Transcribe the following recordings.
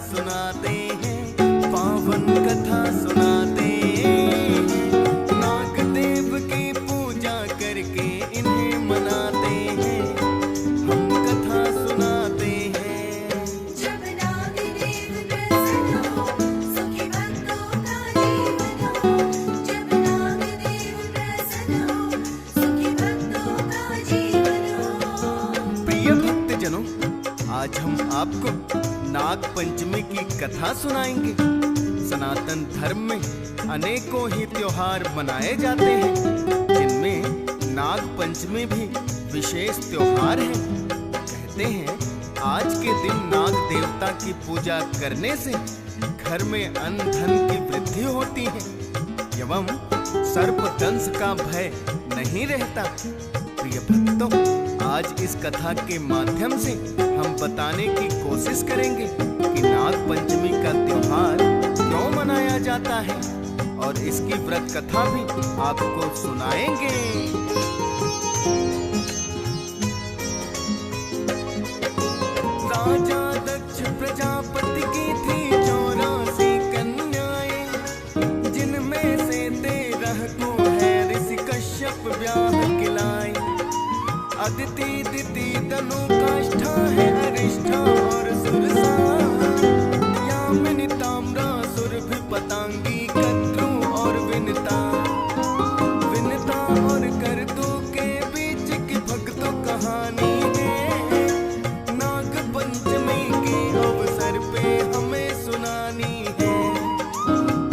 सुनाते हैं, पावन कथा सुनाते हैं। नाग देव की पूजा करके इन्हें मनाते हैं, हम कथा सुनाते हैं। जब नाग देव प्रसन्न हो, सुखी भक्तों का जीवन हो। जब नाग देव प्रसन्न हो, सुखी भक्तों का जीवन हो। प्रिय भक्तजनों, आज हम आपको नाग पंचमी की कथा सुनाएंगे। सनातन धर्म में अनेकों ही त्योहार मनाए जाते हैं, जिनमें नाग पंचमी भी विशेष त्योहार है। कहते हैं आज के दिन नाग देवता की पूजा करने से घर में अन्न धन की वृद्धि होती है एवं सर्पदंश का भय नहीं रहता। प्रिय भक्तों, आज इस कथा के माध्यम से हम बताने की कोशिश करेंगे कि नाग पंचमी का त्योहार क्यों मनाया जाता है और इसकी व्रत कथा भी आपको सुनाएंगे। राजा दक्ष प्रजापति की थी 84 कन्याएं, जिनमें से 13 को है ऋषि कश्यप ब्याह खिलाए। अदिति दिति तनु काष्ठा है अरिष्ठा और सुरसा, यामिनी ताम्रा सुरभि पतांगी कद्रू और विनता। विनता और करतु के बीच की भक्तों कहानी है, नाग पंचमी के अवसर पे हमें सुनानी है।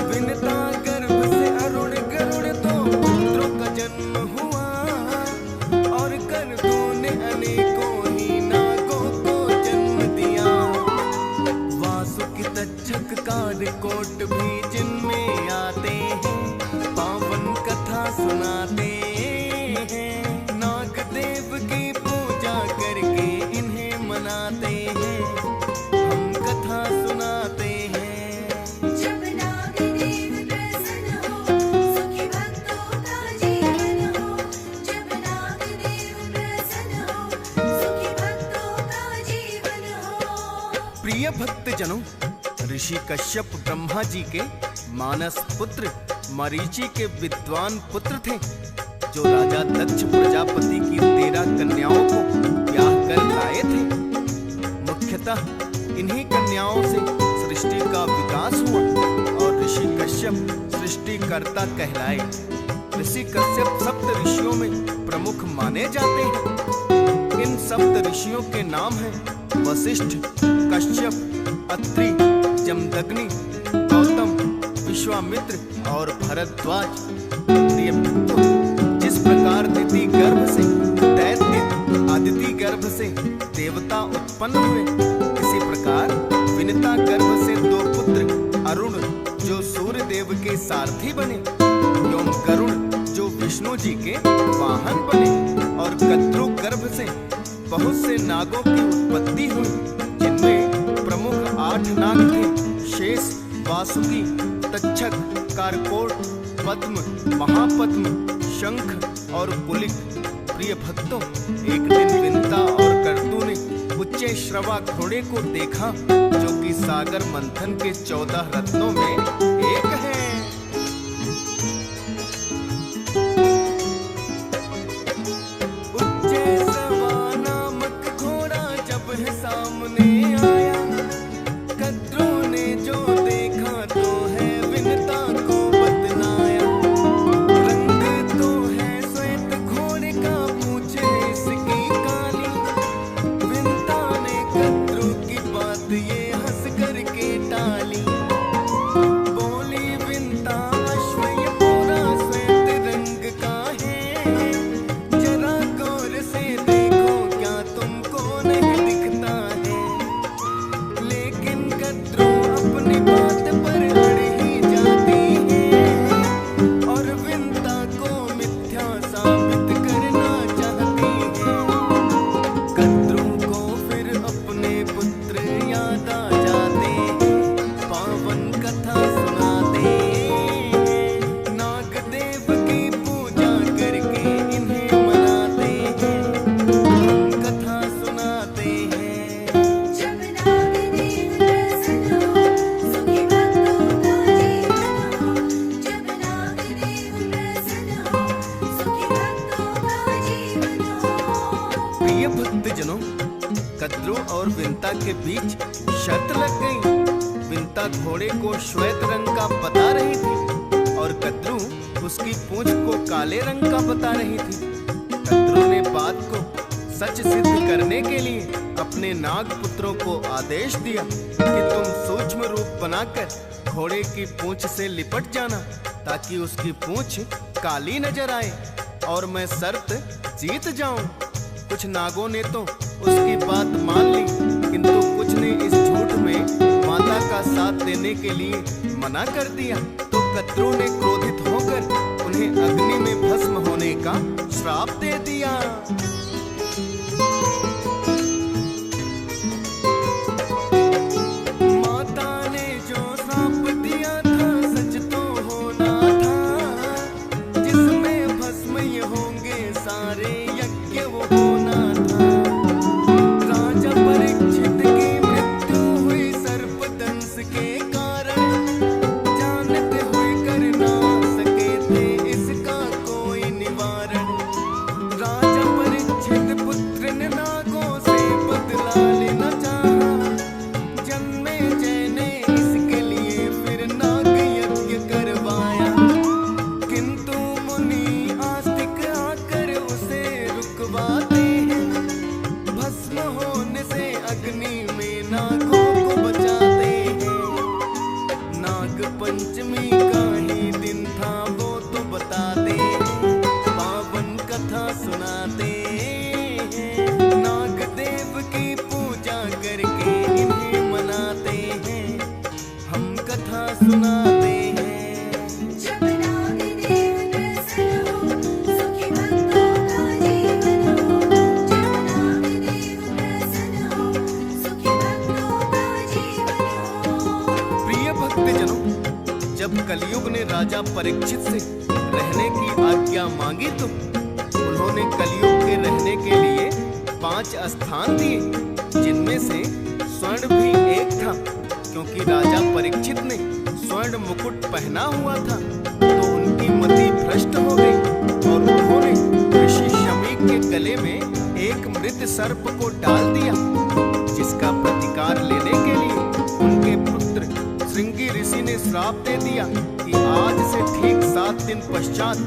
विनता गर्भ से अरुण गरुड़ तो पुत्रों का जन्म हुआ, और करतु ने अनेकों ही नागों को जन्म दिया। वासुकि तक्षक कालकोट भी जिनमें आते हैं, पावन कथा सुनाते हैं। नाग देव की पूजा करके इन्हें मनाते हैं, हम कथा सुनाते हैं। जब नाग देव प्रसन्न हो, सुखी भक्तों का जीवन हो। जब नाग देव प्रसन्न हो, सुखी भक्तों का जीवन हो। प्रिय भक्तजनों, ऋषि कश्यप ब्रह्मा जी के मानस पुत्र मरीचि के विद्वान पुत्र थे, जो राजा दक्ष प्रजापति की 13 कन्याओं को ब्याह कर लाए थे। मुख्यतः इन्हीं कन्याओं से सृष्टि का विकास हुआ और ऋषि कश्यप सृष्टिकर्ता कहलाए। ऋषि कश्यप सप्त ऋषियों में प्रमुख माने जाते हैं। इन सप्त ऋषियों के नाम हैं वशिष्ठ, कश्यप, अत्रि, जमदग्नि, गौतम, विश्वामित्र और भरद्वाज। प्रिय भक्तों, जिस प्रकार दिति गर्भ से दैत्य, अदिति गर्भ से देवता उत्पन्न हुए, इसी प्रकार विनता गर्भ से 2 पुत्र अरुण जो सूर्य देव के सारथी बने, एवं गरुड़ जो विष्णु जी के वाहन बने, और कद्रु गर्भ से बहुत से नागों की उत्पत्ति हुई, जिनमें प्रमुख 8 नाग थे। शेष, वासुकी, तक्षक, कारकोट, पद्म, महापद्म, शंख और कुलिक। प्रिय भक्तों, एक दिन विनता और करतु ने उच्चे श्रवा घोड़े को देखा, जो कि सागर मंथन के 14 रत्नों में एक है। उच्चे श्रवा नामक घोड़ा जब है सामने आया, कद्रू ने जो देखा तो है विनता को बतलाया। रंग तो है श्वेत घोड़े का, पूछ है इसकी काली। विनता ने कद्रू की बात ये हंस करके टाली। विंता के बीच शर्त लग गई। विंता घोड़े को श्वेत रंग का बता रही थी और कद्रू उसकी पूंछ को काले रंग का बता रही थी। कद्रू ने बात को सच सिद्ध करने के लिए अपने नाग पुत्रों को आदेश दिया कि तुम सूक्ष्म रूप बनाकर घोड़े की पूंछ से लिपट जाना ताकि उसकी पूंछ काली नजर आए और मैं शर्त जीत जाऊं। कुछ नागों ने तो उसकी बात मान ली, किंतु कुछ ने इस झूठ में माता का साथ देने के लिए मना कर दिया। तो कद्रू ने क्रोधित होकर उन्हें अग्नि में भस्म होने का श्राप दे दिया। माता ने जो श्राप दिया था सच तो होना था, जिसमें भस्म ये होंगे सारे यज्ञ वो होना था। राजा परीक्षित की मृत्यु हुई सर्पदंश के कारण, जानते हुए कर ना सके थे इसका कोई निवारण। राजा परीक्षित पुत्र ने नागों से बदला लेना चाहा, जन्मे जय ने इसके लिए फिर नाग यज्ञ करवाया। किंतु मुनि आस्तिक आकर उसे रुकवाते हैं, भस्म होने से अग्नि में नागों को बचाते हैं। नाग पंचमी का ही दिन था वो तो बताते हैं, पावन कथा सुनाते हैं। नाग देव की पूजा करके इन्हें मनाते हैं, हम कथा सुनाते हैं। जब नाग देव प्रसन्न हो, सुखी भक्तों का जीवन हो। जब नाग देव प्रसन्न हो, सुखी भक्तों का जीवन हो। प्रिय भक्तजनों, जब कलयुग ने राजा परीक्षित से रहने की आज्ञा मांगी तो उन्होंने कलयुग के रहने के लिए 5 स्थान दिए, जिनमें से स्वर्ण भी एक था, क्योंकि राजा परीक्षित ने स्वर्ण मुकुट पहना हुआ था तो उनकी मति भ्रष्ट हो गई और उन्होंने ऋषि शमी के गले में एक मृत सर्प को डाल दिया, जिसका प्रतिकार लेने के लिए उनके पुत्र श्रृंगी ऋषि ने श्राप दे दिया कि आज से ठीक 7 दिन पश्चात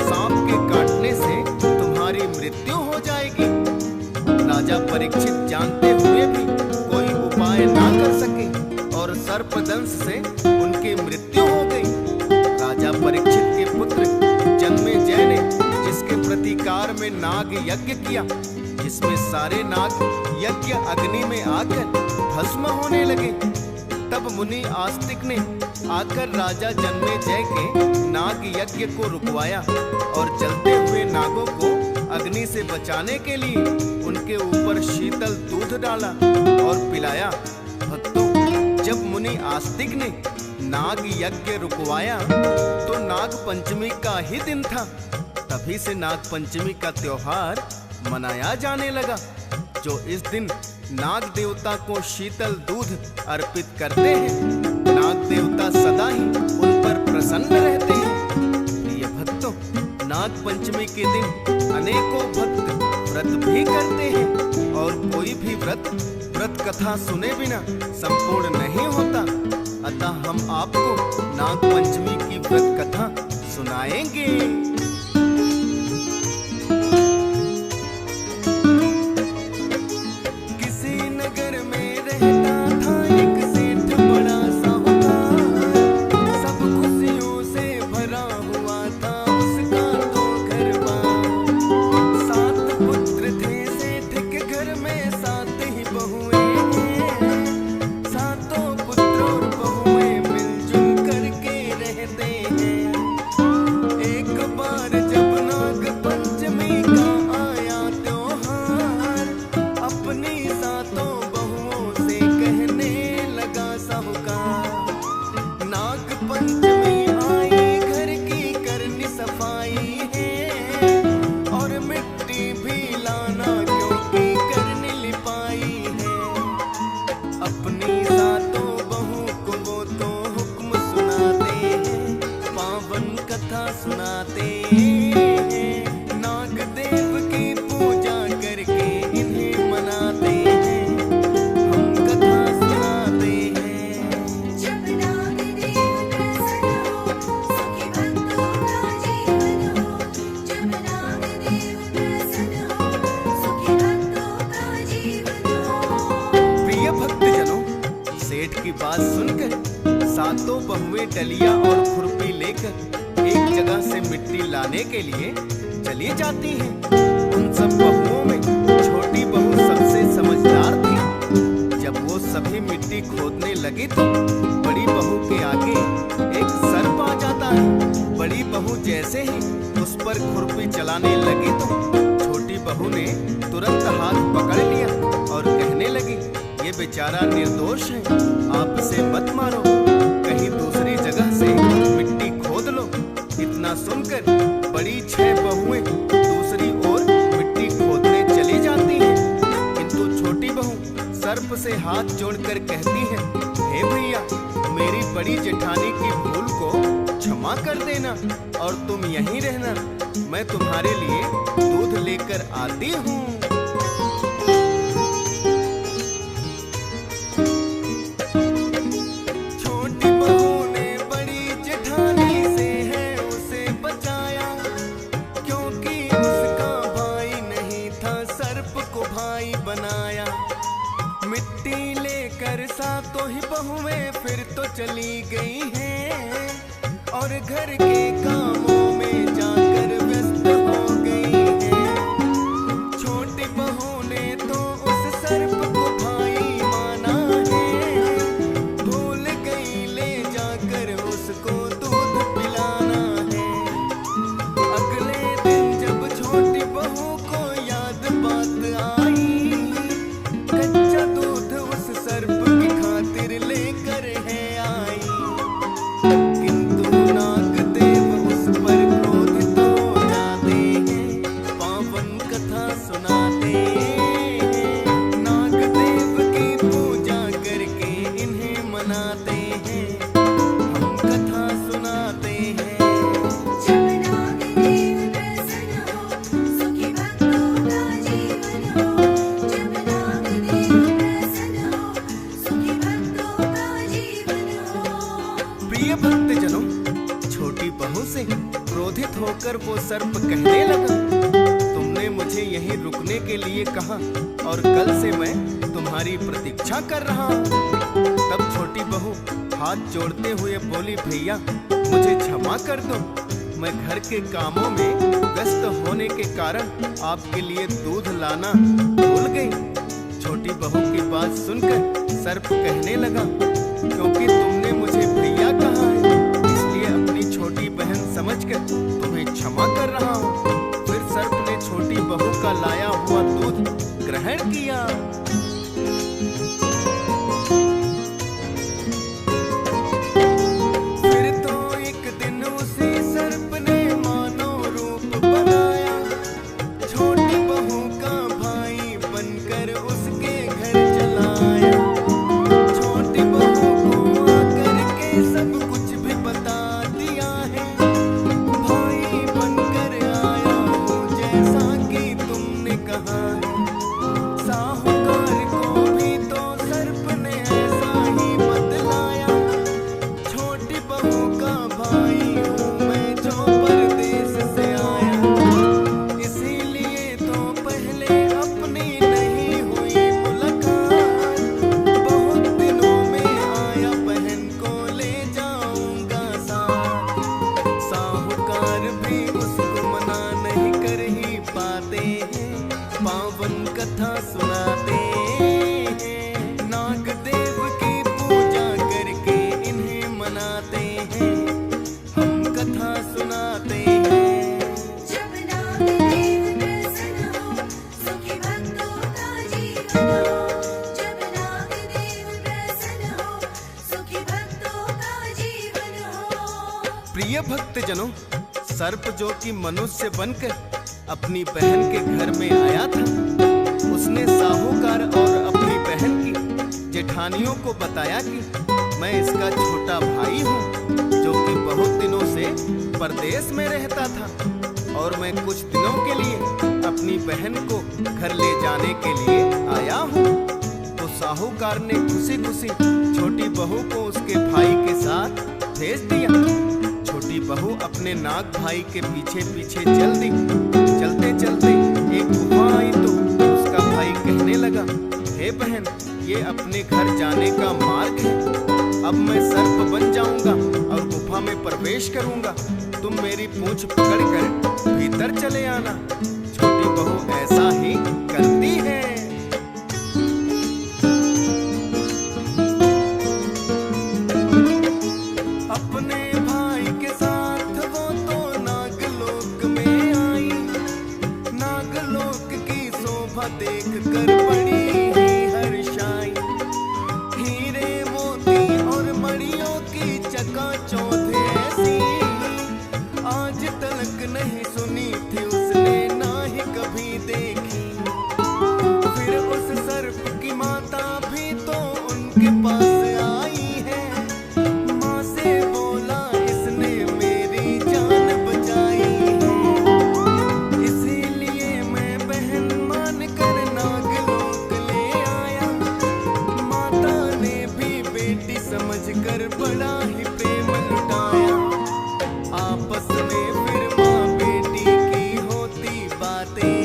सांप के काटने से तुम्हारी मृत्यु हो जाएगी। राजा परीक्षित जानते हुए भी कोई उपाय ना कर सके और सर्पदंश से उनकी मृत्यु हो गई। राजा परीक्षित के पुत्र जन्मेजय ने जिसके प्रतिकार में नाग यज्ञ किया, जिसमें सारे नाग यज्ञ अग्नि में आकर भस्म होने लगे, तब मुनि आस्तिक ने आकर राजा जन्मेजय के नाग यज्ञ को रुकवाया और जलते हुए नागों को अग्नि से बचाने के लिए उनके ऊपर शीतल दूध डाला और पिलाया। भक्तों, जब मुनि आस्तिक ने नाग यज्ञ रुकवाया तो नाग पंचमी का ही दिन था। तभी से नाग पंचमी का त्योहार मनाया जाने लगा, जो इस दिन नाग देवता को शीतल दूध अर्पित करते हैं। नाग देवता सदा ही उन पर प्रसन्न रहते हैं। प्रिय भक्तों, नाग पंचमी के दिन अनेकों भक्त व्रत भी करते हैं और कोई भी व्रत कथा सुने बिना संपूर्ण नहीं होता। अतः हम आपको नाग पंचमी की व्रत कथा सुनाएंगे। नाग देव की पूजा करके इन्हें मनाते हैं हम। बहुएं डलिया और खुरपी लेकर एक जगह से मिट्टी लाने के लिए चली जाती हैं। उन सब बहुओं में छोटी बहू सबसे समझदार थी। जब वो सभी मिट्टी खोदने लगी तो बड़ी बहू के आगे एक सर्प आ जाता है। बड़ी बहू जैसे ही उस पर खुरपी चलाने लगी तो छोटी बहू ने तुरंत हाथ पकड़ लिया और कहने लगी, ये बेचारा निर्दोष है, आप इसे मत मारो, कहीं दूसरी जगह से मिट्टी खोद लो। इतना सुनकर बड़ी 6 बहुएं दूसरी ओर मिट्टी खोदने चली जाती हैं। किंतु छोटी बहू सर्प से हाथ जोड़कर कहती है, हे भैया, मेरी बड़ी जेठानी की भूल को क्षमा कर देना और तुम यहीं रहना, मैं तुम्हारे लिए दूध लेकर आती हूँ। छोटी बहू ने बड़ी जेठानी से है उसे बचाया, क्योंकि उसका भाई नहीं था सर्प को भाई बनाया। मिट्टी लेकर सातों ही बहुएं फिर तो चली गई हैं और घर के कामों में जाकर व्यस्त हो गई हैं। छोटी बहू ने तो उस सर्प को भाई माना है, भूल गई ले जाकर उसको दूध पिलाना है। अगले दिन जब छोटी बहू को याद बात आई, कच्चा दूध उस सर्प की खातिर लेकर है आई। किंतु नागदेव उस पर क्रोधित हो जाते हैं, पावन कथा सुनाते हैं। नागदेव की पूजा करके इन्हें मनाते हैं, हम कथा सुनाते हैं। जब नागदेव प्रसन्न हो, सुखी भक्तों का जीवन हो। जब नागदेव प्रसन्न हो, सुखी भक्तों का जीवन हो। प्रिय भक्तजनों, छोटी बहू से क्रोधित होकर वो सर्प कहने लगा, तुमने मुझे यहीं रुकने के लिए कहा और कल से मैं तुम्हारी प्रतीक्षा कर रहा हूँ। तब छोटी बहू हाथ जोड़ते हुए बोली, भैया मुझे क्षमा कर दो, मैं घर के कामों में व्यस्त होने के कारण आपके लिए दूध लाना भूल गई। छोटी बहू की बात सुनकर सर्प कहने लगा, क्योंकि तुमने मुझे भैया कहा है, इसलिए अपनी छोटी बहन समझकर तुम्हें क्षमा कर रहा हूँ। फिर सर्प ने छोटी बहू का लाया हुआ दूध ग्रहण किया। फिर तो एक दिन उसी सर्प ने मानव रूप बनाया, छोटी बहू का भाई बनकर उसके घर चलाया। छोटी बहू को आकर के सब कुछ भी बता दिया है, भाई बनकर आया हूँ जैसा कि तुमने कहा है। साहूकार को भी तो सर्प ने ऐसा ही बतलाया, छोटी बहू का भाई हूँ मैं जो परदेश से आया। इसीलिए तो पहले अपनी नहीं हुई मुलाकात, बहुत दिनों में आया बहन को ले जाऊंगा साथ। साहूकार भी उसको मना नहीं कर ही पाते हैं, पावन कथा सुनाते हैं। नागदेव की पूजा करके इन्हें मनाते हैं, हम कथा सुनाते हैं। जब नागदेव प्रसन्न हो, सुखी भक्तों का जीवन हो। जब नागदेव प्रसन्न हो, सुखी भक्तों का जीवन हो। प्रिय भक्तजनों, सर्प जो कि मनुष्य बनकर अपनी बहन के घर में आया था, उसने साहूकार और अपनी बहन की जेठानियों को बताया कि मैं इसका छोटा भाई हूँ, जो कि बहुत दिनों से परदेश में रहता था और मैं कुछ दिनों के लिए अपनी बहन को घर ले जाने के लिए आया हूँ। तो साहूकार ने खुशी खुशी छोटी बहू को उसके भाई के साथ भेज दिया। छोटी बहू अपने नाग भाई के पीछे पीछे चल दी। चलते चलते एक गुफा आई तो उसका भाई कहने लगा, हे बहन, ये अपने घर जाने का मार्ग है, अब मैं सर्प बन जाऊंगा और गुफा में प्रवेश करूंगा। तुम मेरी पूंछ पकड़कर भीतर चले आना। छोटी बहू ऐसा ही करती है। अपने भाई के साथ वो तो नागलोक में आई। नागलोक की शोभा देख कर बड़ी ही हर्षाई। हीरे मोती और मणियों की चकाचौंध ऐसी आज तक नहीं सुनी थी उसने, ना ही कभी देखी। फिर उस सर्प की माता भी तो उनके पास आई है। माँ से बोला इसने मेरी जान बचाई है, इसीलिए मैं बहन मान कर नागलोक ले आया। माता ने भी बेटी समझकर बड़ा ही प्रेम लुटाया। आपस में फिर माँ बेटी की होती बातें,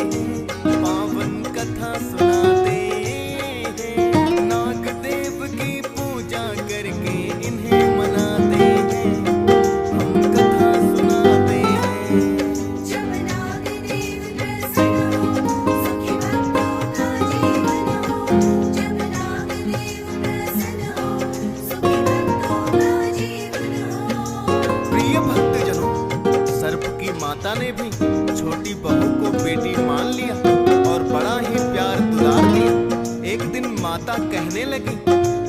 पावन कथा सुनाते हैं। नागदेव की पूजा करके इन्हें मनाते हैं, हम कथा सुनाते हैं। जब नागदेव प्रसन्न हो, सुखी भक्तों का जीवन हो। जब नागदेव प्रसन्न हो, सुखी भक्तों का जीवन हो। प्रिय भक्तजनों, सर्प की माता ने भी छोटी बहू को बेटी मान लिया और बड़ा ही प्यार दुलार दिया। एक दिन माता कहने लगी,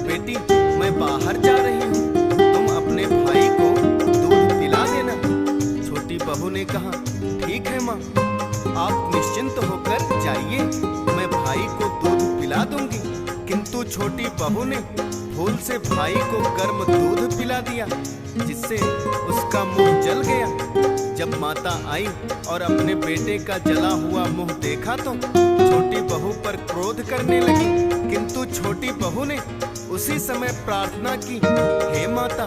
बेटी मैं बाहर जा रही हूँ, तुम अपने भाई को दूध पिला देना। छोटी बहू ने कहा, ठीक है माँ, आप निश्चिंत होकर जाइए, मैं भाई को दूध पिला दूंगी। किंतु छोटी बहू ने भूल से भाई को गर्म दूध पिला दिया, जिससे उसका मुंह जल गया। जब माता आई और अपने बेटे का जला हुआ मुंह देखा तो छोटी बहू पर क्रोध करने लगी। किंतु छोटी बहू ने उसी समय प्रार्थना की, हे माता,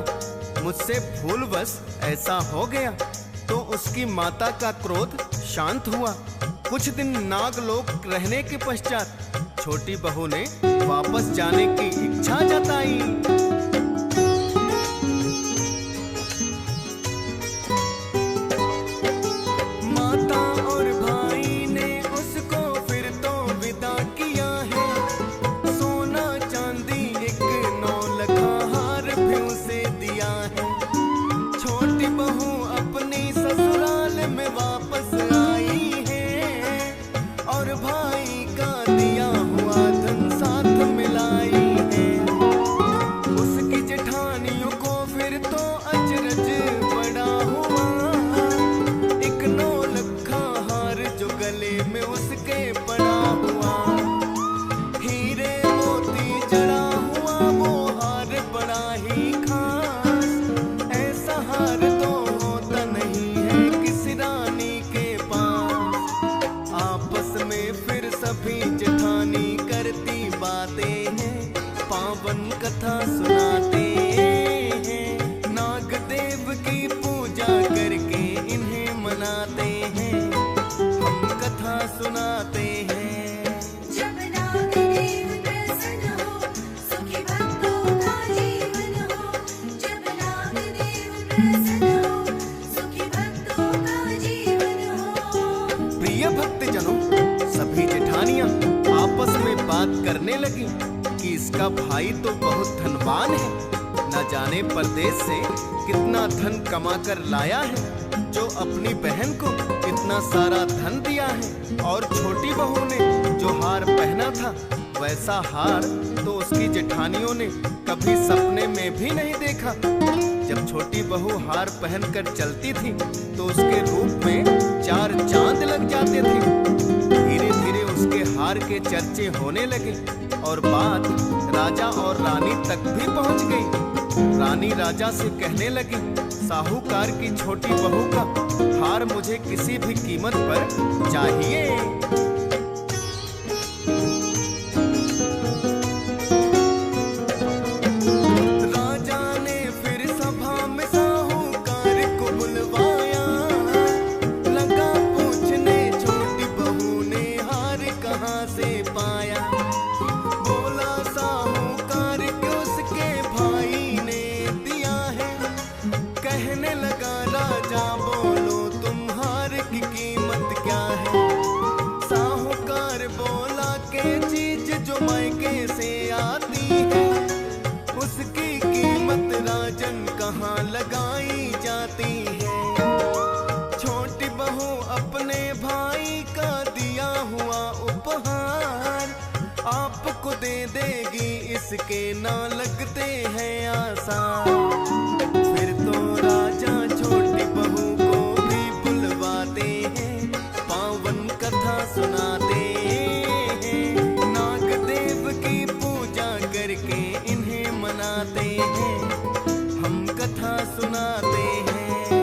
मुझसे भूलवश ऐसा हो गया। तो उसकी माता का क्रोध शांत हुआ। कुछ दिन नागलोक रहने के पश्चात छोटी बहू ने वापस जाने की इच्छा जताई। माता और भाई ने उसको फिर तो विदा किया है। सोना चांदी एक 9 लखा हार भी उसे दिया है। छोटी बहू अपनी ससुराल में वापस आई है और भाई का दिया हुआ धन साथ मिलाई है। उसकी जेठानियों को फिर तो अचरज पड़ा हुआ। एक 9 लखा हार जो गले में उसके पड़ा हुआ। हीरे मोती जड़ा हुआ वो हार बड़ा ही खास। ऐसा हार तो होता नहीं है किसी रानी के पास। आपस में फिर सभी जेठानी करती बातें हैं, पावन कथा सुनाते हैं। नागदेव की पूजा करके इन्हें मनाते हैं, हम कथा सुनाते हैं। जब नागदेव प्रसन्न हो, सुखी भक्तों का जीवन हो। जब नागदेव प्रसन्न हो, सुखी भक्तों का जीवन हो। प्रिय भक्तजनों, सभी जेठानियां आपस में बात करने लगी कि इसका भाई तो बहुत धनवान है, न जाने परदेश से कितना धन कमा कर लाया है, जो अपनी बहन को इतना सारा धन दिया है। और छोटी बहू ने जो हार पहना था वैसा हार तो उसकी जेठानियों ने कभी सपने में भी नहीं देखा। जब छोटी बहू हार पहनकर चलती थी तो उसके रूप में 4 चांद लग जाते थे। धीरे धीरे उसके हार के चर्चे होने लगे और बात राजा और रानी तक भी पहुंच गई। रानी राजा से कहने लगी, साहूकार की छोटी बहू का हार मुझे किसी भी कीमत पर चाहिए। राजा ने फिर सभा में साहूकार को बुलवाया। लगा पूछने छोटी बहू ने हार कहाँ से पाया। बोला साहूकार के उसके भाई ने राजा बोलो तुम्हारे की कीमत क्या है। साहूकार बोला के चीज जो मायके से आती है, उसकी कीमत राजन कहाँ लगाई जाती है। छोटी बहू अपने भाई का दिया हुआ उपहार आपको दे देगी, इसके ना लगते हैं आसार। फिर तो राजा छोटी बहू को भी बुलवाते हैं, पावन कथा सुनाते हैं। नागदेव की पूजा करके इन्हें मनाते हैं, हम कथा सुनाते हैं।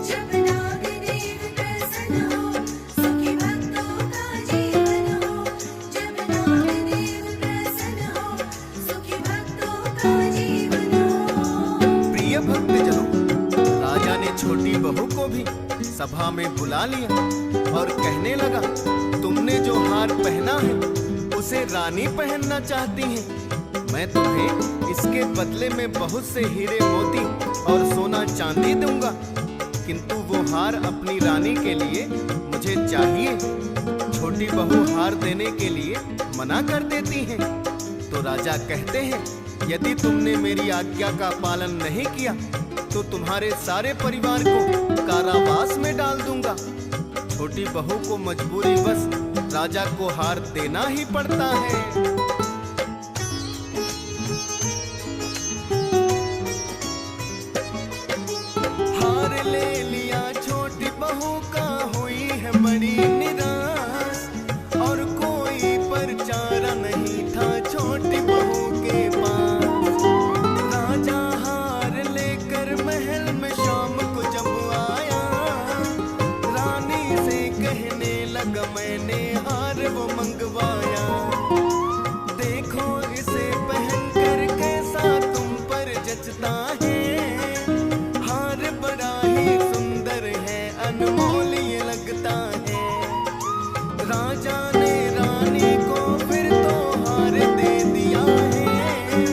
जब नागदेव प्रसन्न हो, सुखी भक्तों का जीवन हो। जब नागदेव प्रसन्न हो, सुखी भक्तों का जीवन हो। प्रिय भक्तजनों, राजा ने छोटी बहू को भी सभा में बुला लिया और कहने लगा, तुमने जो हार पहना है उसे रानी पहनना चाहती है। मैं तुम्हें इसके बदले में बहुत से हीरे मोती और सोना चांदी दूंगा, किंतु वो हार अपनी रानी के लिए मुझे चाहिए। छोटी बहू हार देने के लिए मना कर देती है। तो राजा कहते हैं, यदि तुमने मेरी आज्ञा का पालन नहीं किया तो तुम्हारे सारे परिवार को कारावास में डाल दूंगा। छोटी बहू को मजबूरी बस राजा को हार देना ही पड़ता है। हार ले लिया छोटी बहू का, हुई है बड़ी निराश, और कोई परचारा नहीं था छोटी बहू के पास। राजा हार लेकर महल में शाम को जब आया, रानी से कहने लगा, मैंने हार वो मंगवाया। देखो इसे पहन कर कैसा तुम पर जचता है, हार बड़ा ही सुंदर है, अनमोल ये लगता है। राजा ने रानी को फिर तो हार दे दिया है,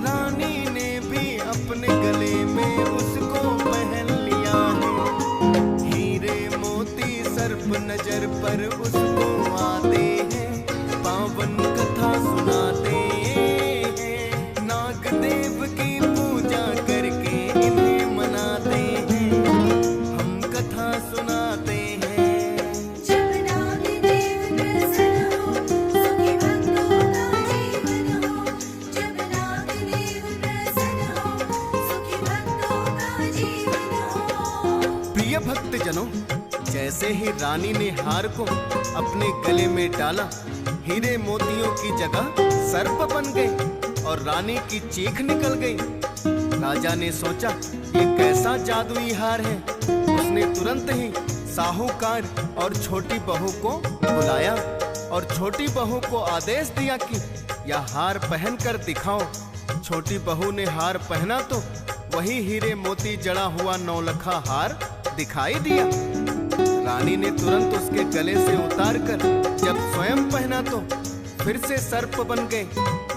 रानी ने भी अपने गले में उसको पहन लिया है। हीरे मोती सर्प नजर पर उसको आते हैं, पावन कथा सुनाते हैं। नागदेव की पूजा करके इन्हें मनाते हैं, हम कथा सुनाते हैं। जब नागदेव प्रसन्न हो, सुखी भक्तों का जीवन हो। जब नागदेव प्रसन्न हो, सुखी भक्तों का जीवन हो। प्रिय भक्तजनों, जैसे ही रानी ने हार को अपने गले में डाला, हीरे मोतियों की जगह सर्प बन गए और रानी की चीख निकल गई। राजा ने सोचा, ये कैसा जादुई हार है। उसने तुरंत ही साहूकार और छोटी बहू को बुलाया और छोटी बहू को आदेश दिया कि यह हार पहन कर दिखाओ। छोटी बहू ने हार पहना तो वही हीरे मोती जड़ा हुआ नौलखा हार दिखाई दिया। रानी ने तुरंत उसके गले से उतार कर जब स्वयं पहना तो फिर से सर्प बन गए।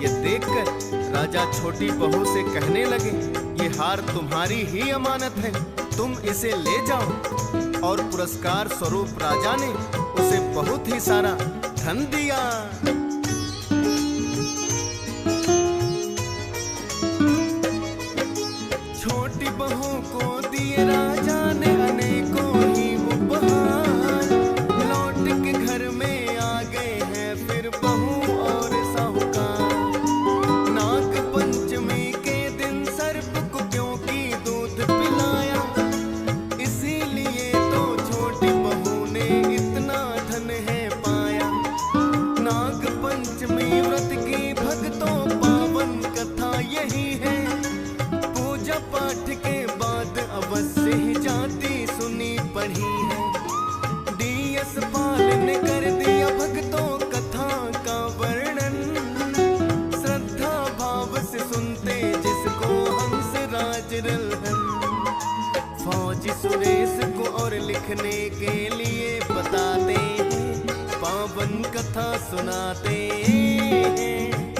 ये देखकर राजा छोटी बहू से कहने लगे, ये हार तुम्हारी ही अमानत है, तुम इसे ले जाओ। और पुरस्कार स्वरूप राजा ने उसे बहुत ही सारा धन दिया। छोटी बहू को दिए राजा ने अनेकों ही उपहार, लौट के घर में आ गए हैं फिर बहू और साहूकार। नाग पंचमी के दिन सर्प को क्योंकि दूध पिलाया, इसीलिए तो छोटी बहू ने इतना धन है पाया। नाग पंचमी व्रत की भक्तों पावन कथा यही है, पूजा पाठ के बाद अवश्य ही जाती सुनी पढ़ी है। डीएस पाल ने कर दिया भक्तों कथा का वर्णन, श्रद्धा भाव से सुनते जिसको हंस राज रल्हन। फौजी सुरेश को और लिखने के लिए बताते हैं, पावन कथा सुनाते हैं।